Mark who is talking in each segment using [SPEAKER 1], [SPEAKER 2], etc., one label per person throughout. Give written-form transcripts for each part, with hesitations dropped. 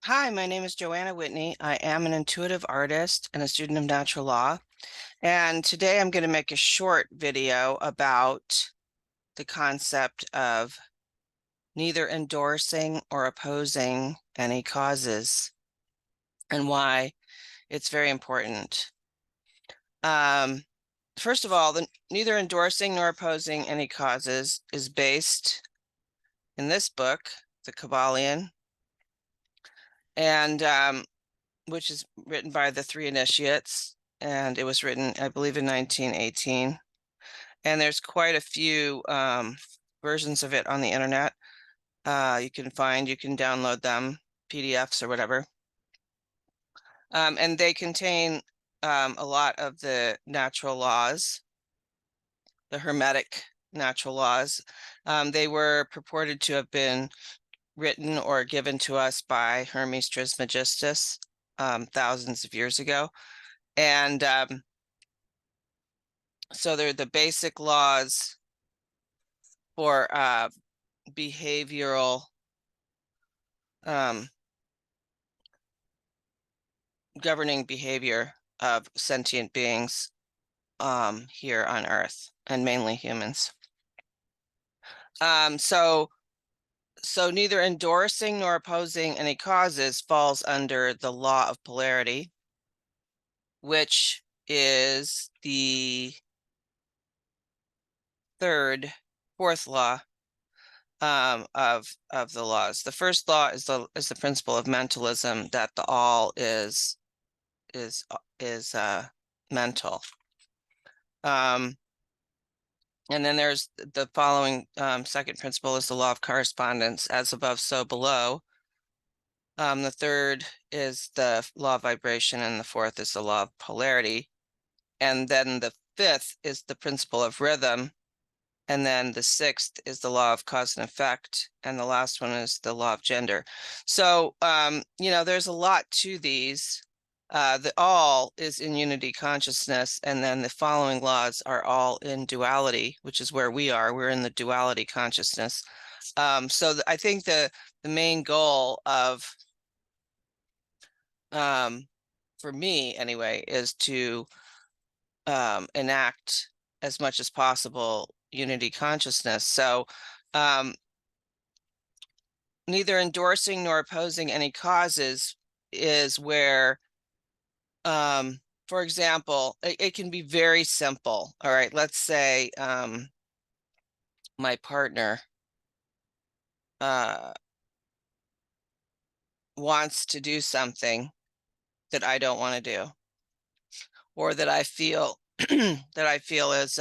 [SPEAKER 1] Hi, my name is Joanna Whitney. I am an intuitive artist and a student of natural law. And today I'm going to make a short video about the concept of neither endorsing or opposing any causes and why it's very important. Um, First of all, neither endorsing nor opposing any causes is based in this book, the Kybalion, and which is written by the three initiates, and it was written, I believe, in 1918. And there's quite a few versions of it on the internet. You can download them, PDFs or whatever. And they contain a lot of the natural laws, the Hermetic natural laws. They were purported to have been written or given to us by Hermes Trismegistus thousands of years ago. And so they're the basic laws for behavioral governing behavior of sentient beings here on Earth, and mainly humans. So neither endorsing nor opposing any causes falls under the law of polarity, which is the fourth law of the laws. The first law is the principle of mentalism, that the all is mental. And then there's the following second principle is the law of correspondence, as above, so below. The third is the law of vibration, and the fourth is the law of polarity. And then the fifth is the principle of rhythm. And then the sixth is the law of cause and effect. And the last one is the law of gender. So, there's a lot to these. The all is in unity consciousness, and then the following laws are all in duality, which is where we are. We're in the duality consciousness. So I think the main goal of, for me anyway, is to enact as much as possible unity consciousness. So neither endorsing nor opposing any causes is where, for example, it can be very simple. All right, let's say my partner wants to do something that I don't want to do, or that I feel that I feel is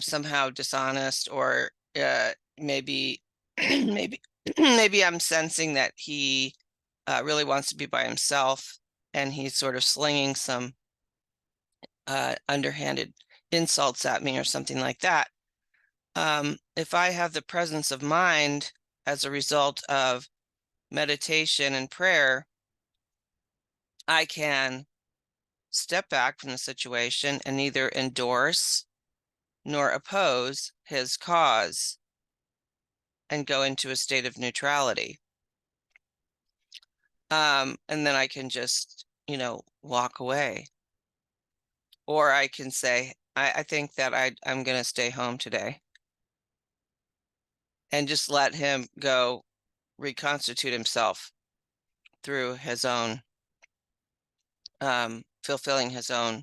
[SPEAKER 1] somehow dishonest, or maybe maybe I'm sensing that he really wants to be by himself, and he's sort of slinging some underhanded insults at me or something like that. If I have the presence of mind as a result of meditation and prayer, I can step back from the situation and neither endorse nor oppose his cause and go into a state of neutrality. And then I can just, walk away. Or I can say, I think that I'm going to stay home today, and just let him go reconstitute himself through his own, fulfilling his own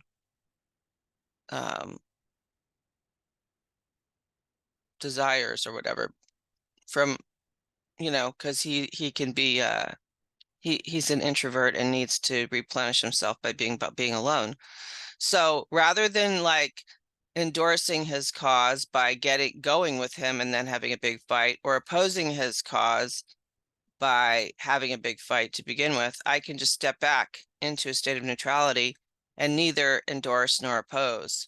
[SPEAKER 1] desires or whatever, from, because he can be, he's an introvert and needs to replenish himself by being alone. So rather than like endorsing his cause by going with him and then having a big fight, or opposing his cause by having a big fight to begin with, I can just step back into a state of neutrality and neither endorse nor oppose.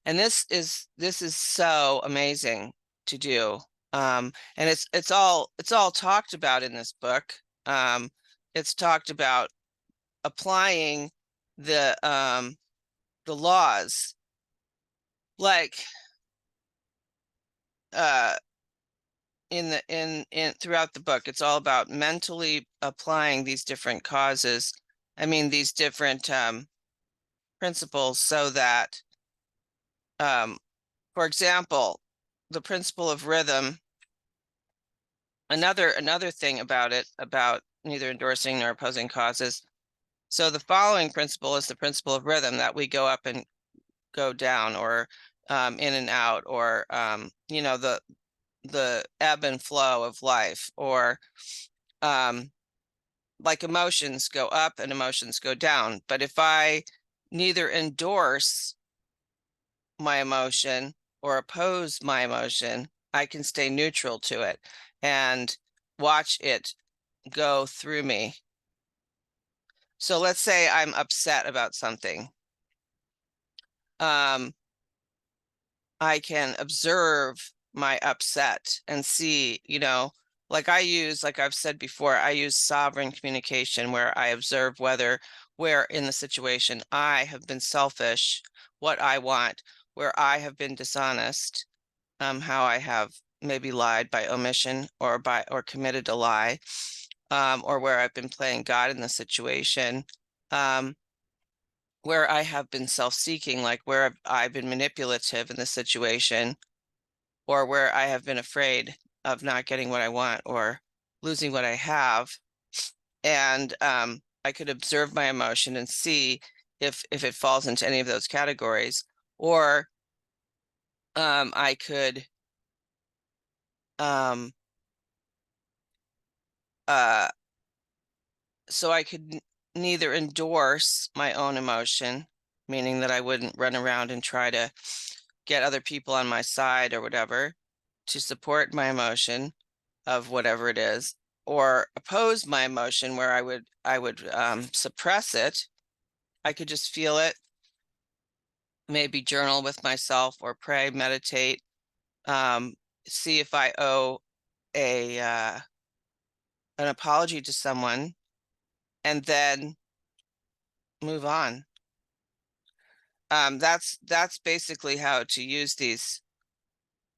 [SPEAKER 1] And this is so amazing to do. And it's all talked about in this book. It's talked about applying the laws, like in throughout the book, it's all about mentally applying these different causes. I mean, these different principles so that, for example, the principle of rhythm. Another thing about it, about neither endorsing nor opposing causes. So the following principle is the principle of rhythm, that we go up and go down, or in and out, or the ebb and flow of life, or like emotions go up and emotions go down. But if I neither endorse my emotion or oppose my emotion, I can stay neutral to it and watch it go through me. So let's say I'm upset about something. I can observe my upset and see, like I've said before, I use sovereign communication, where I observe where in the situation I have been selfish, what I want, where I have been dishonest, how I have maybe lied by omission, or committed a lie, or where I've been playing God in the situation, where I have been self-seeking, like where I've been manipulative in the situation, or where I have been afraid of not getting what I want or losing what I have. And I could observe my emotion and see if it falls into any of those categories. Or I could um so I could neither endorse my own emotion, meaning that I wouldn't run around and try to get other people on my side or whatever to support my emotion of whatever it is, or oppose my emotion, where I would suppress it. I could just feel it, maybe journal with myself, or pray, meditate, um, see if I owe a an apology to someone, and then move on. That's basically how to use these.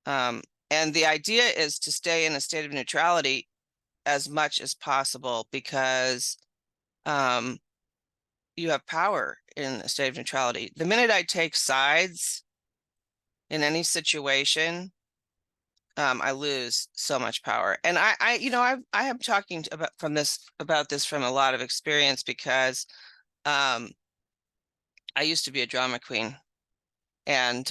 [SPEAKER 1] And the idea is to stay in a state of neutrality as much as possible, because you have power in a state of neutrality. The minute I take sides in any situation, I lose so much power. And I am talking about this from a lot of experience, because I used to be a drama queen, and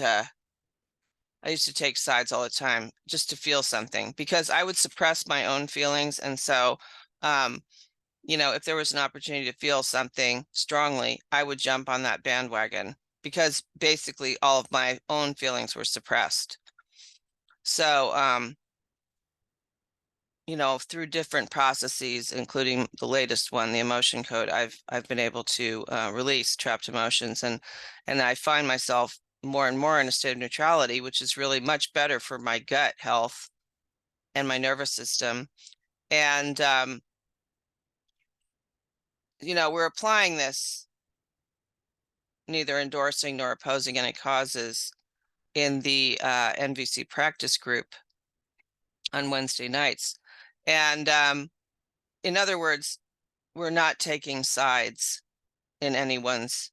[SPEAKER 1] I used to take sides all the time just to feel something, because I would suppress my own feelings. And so, if there was an opportunity to feel something strongly, I would jump on that bandwagon, because basically all of my own feelings were suppressed. So, through different processes, including the latest one, the emotion code, I've been able to release trapped emotions, and I find myself more and more in a state of neutrality, which is really much better for my gut health and my nervous system. And we're applying this, neither endorsing nor opposing any causes, in the NVC practice group on Wednesday nights. And in other words, we're not taking sides in anyone's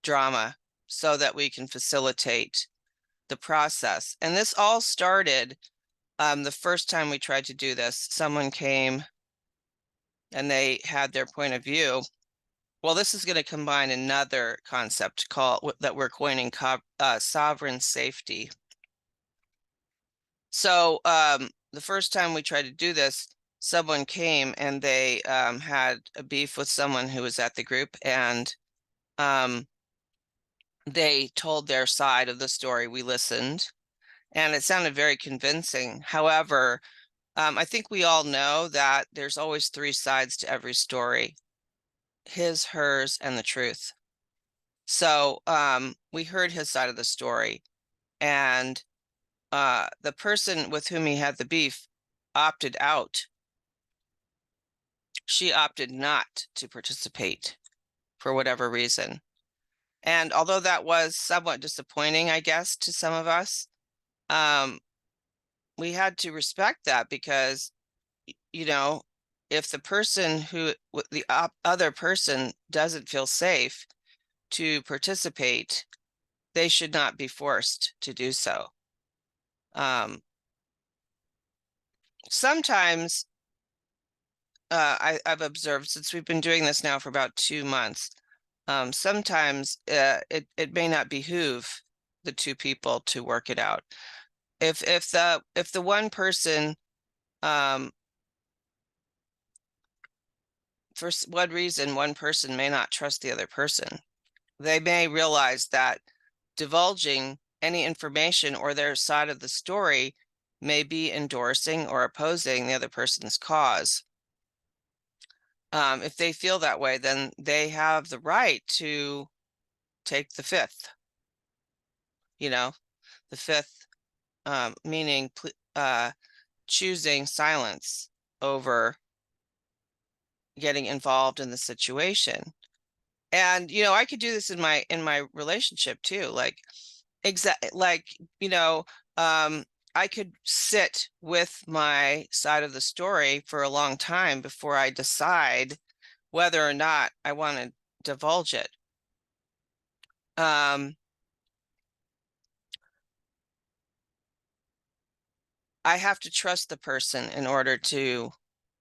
[SPEAKER 1] drama, so that we can facilitate the process. And this all started the first time we tried to do this. Someone came and they had their point of view. Well, this is going to combine another concept that we're coining sovereign safety. So the first time we tried to do this, someone came and they had a beef with someone who was at the group, and they told their side of the story. We listened, and it sounded very convincing. However, I think we all know that there's always three sides to every story: his, hers, and the truth. So we heard his side of the story, and the person with whom he had the beef opted out. She opted not to participate for whatever reason. And although that was somewhat disappointing, I guess, to some of us, we had to respect that because, you know, if the person the other person doesn't feel safe to participate, they should not be forced to do so. Sometimes I've observed, since we've been doing this now for about 2 months, sometimes it may not behoove the two people to work it out. If the one person, um, for one reason, one person may not trust the other person, they may realize that divulging any information or their side of the story may be endorsing or opposing the other person's cause. If they feel that way, then they have the right to take the fifth, the fifth, meaning choosing silence over getting involved in the situation. And, I could do this in my relationship too. Like, like, I could sit with my side of the story for a long time before I decide whether or not I want to divulge it. I have to trust the person in order to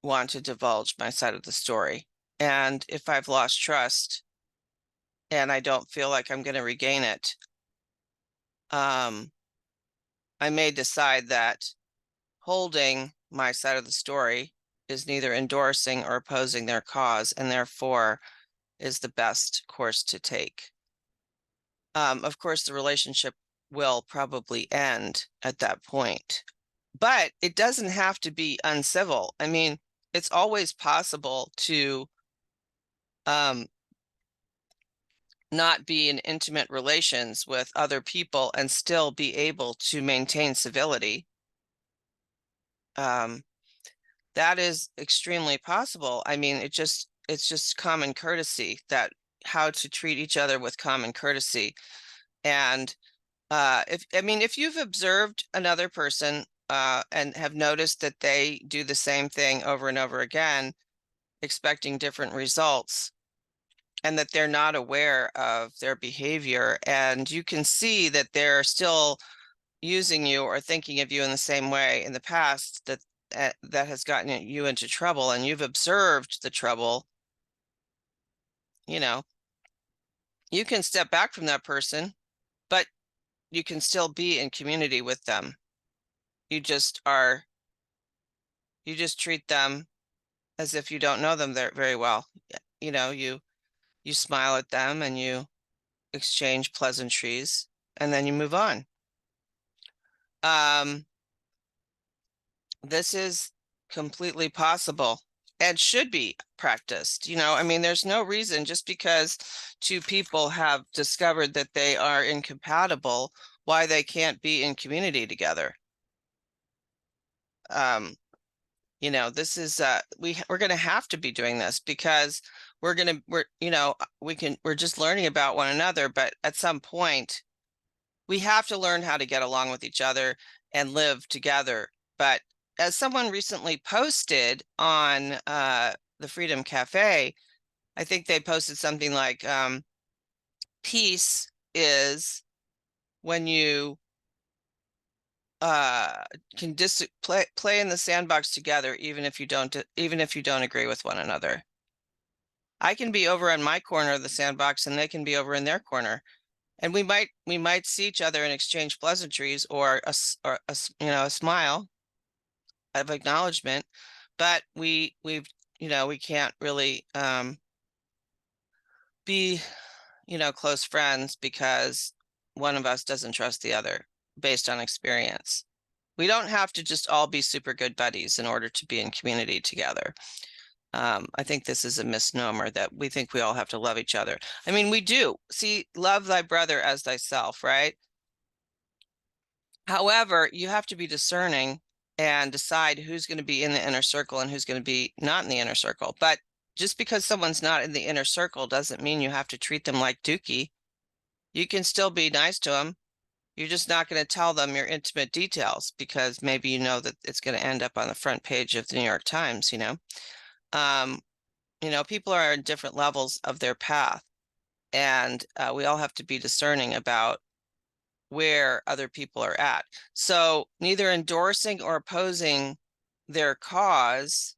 [SPEAKER 1] want to divulge my side of the story. And if I've lost trust and I don't feel like I'm going to regain it, I may decide that holding my side of the story is neither endorsing or opposing their cause, and therefore is the best course to take. Of course, the relationship will probably end at that point, but it doesn't have to be uncivil. I mean, it's always possible to not be in intimate relations with other people and still be able to maintain civility. That is extremely possible. I mean, it's just common courtesy, that how to treat each other with common courtesy. And if you've observed another person and have noticed that they do the same thing over and over again, expecting different results, and that they're not aware of their behavior, and you can see that they're still using you or thinking of you in the same way in the past, that has gotten you into trouble, and you've observed the trouble, you can step back from that person, but you can still be in community with them. You just treat them as if you don't know them very well. You smile at them and you exchange pleasantries, and then you move on. This is completely possible and should be practiced. There's no reason, just because two people have discovered that they are incompatible, why they can't be in community together. This is we're going to have to be doing this, because we're just learning about one another, but at some point we have to learn how to get along with each other and live together. But as someone recently posted on the Freedom Cafe, I think they posted something like, peace is when you can play in the sandbox together, even if you don't agree with one another. I can be over in my corner of the sandbox and they can be over in their corner, and we might see each other and exchange pleasantries or a smile of acknowledgement, but we can't really be close friends because one of us doesn't trust the other based on experience. We don't have to just all be super good buddies in order to be in community together. I think this is a misnomer, that we think we all have to love each other. I mean, we do. See, love thy brother as thyself, right? However, you have to be discerning and decide who's going to be in the inner circle and who's going to be not in the inner circle. But just because someone's not in the inner circle doesn't mean you have to treat them like Dookie. You can still be nice to them. You're just not going to tell them your intimate details because maybe you know that it's going to end up on the front page of the New York Times, you know? Um, people are in different levels of their path, and we all have to be discerning about where other people are at. So neither endorsing or opposing their cause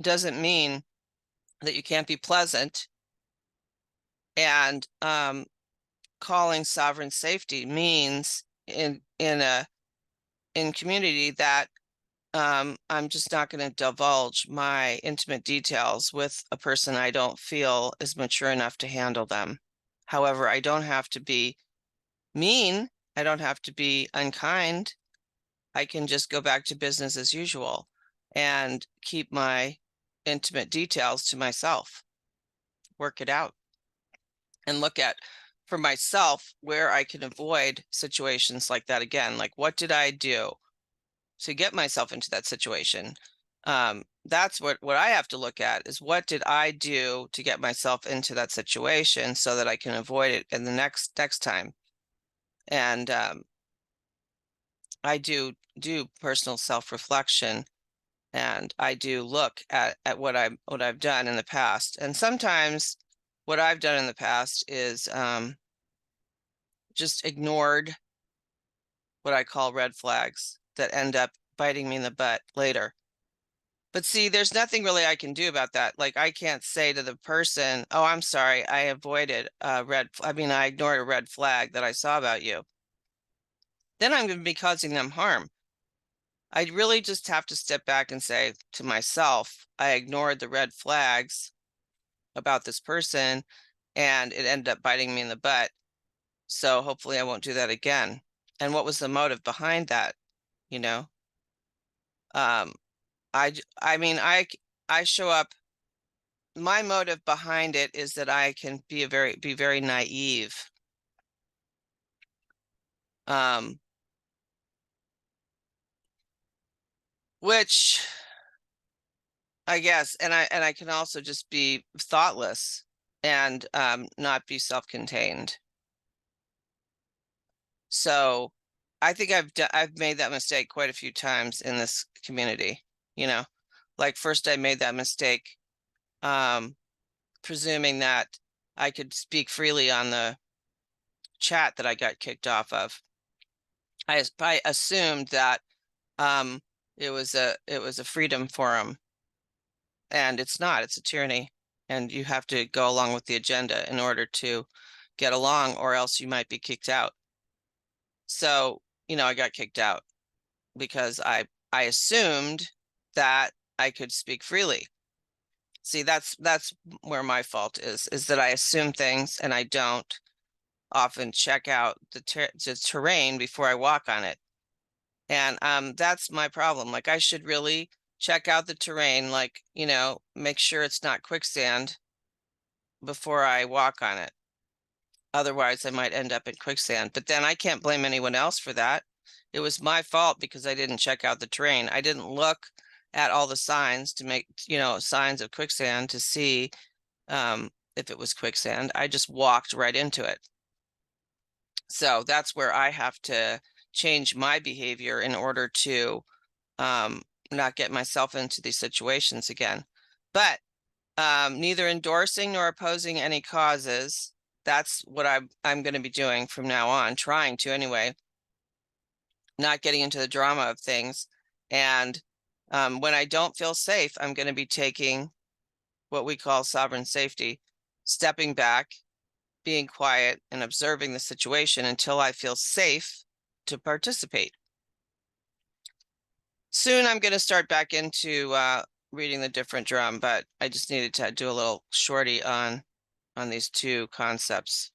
[SPEAKER 1] doesn't mean that you can't be pleasant. And calling sovereign safety means in community that I'm just not going to divulge my intimate details with a person I don't feel is mature enough to handle them. However, I don't have to be mean. I don't have to be unkind. I can just go back to business as usual and keep my intimate details to myself, work it out, and look at for myself where I can avoid situations like that again. Like, what did I do to get myself into that situation? That's what I have to look at is what did I do to get myself into that situation so that I can avoid it in the next time. And I do personal self-reflection, and I do look at what I've done in the past. And sometimes what I've done in the past is just ignored what I call red flags that end up biting me in the butt later. But see, there's nothing really I can do about that. Like, I can't say to the person, "Oh, I'm sorry, I ignored a red flag that I saw about you." Then I'm going to be causing them harm. I really just have to step back and say to myself, I ignored the red flags about this person and it ended up biting me in the butt. So hopefully I won't do that again. And what was the motive behind that? You know, um, I mean, I show up. My motive behind it is that I can be very naive. Which I guess, and I can also just be thoughtless and not be self-contained. So I think I've made that mistake quite a few times in this community, you know. Like, first I made that mistake presuming that I could speak freely on the chat that I got kicked off of. I assumed that it was a freedom forum, and it's not. It's a tyranny, and you have to go along with the agenda in order to get along, or else you might be kicked out. So, I got kicked out because I assumed that I could speak freely. See, that's where my fault is that I assume things and I don't often check out the terrain before I walk on it. And that's my problem. Like, I should really check out the terrain, like, make sure it's not quicksand before I walk on it. Otherwise, I might end up in quicksand. But then I can't blame anyone else for that. It was my fault because I didn't check out the terrain. I didn't look at all the signs to make, signs of quicksand to see if it was quicksand. I just walked right into it. So that's where I have to change my behavior in order to not get myself into these situations again. But neither endorsing nor opposing any causes. That's what I'm going to be doing from now on, trying to anyway, not getting into the drama of things. And when I don't feel safe, I'm going to be taking what we call sovereign safety, stepping back, being quiet, and observing the situation until I feel safe to participate. Soon I'm going to start back into reading the different drum, but I just needed to do a little shorty on these two concepts.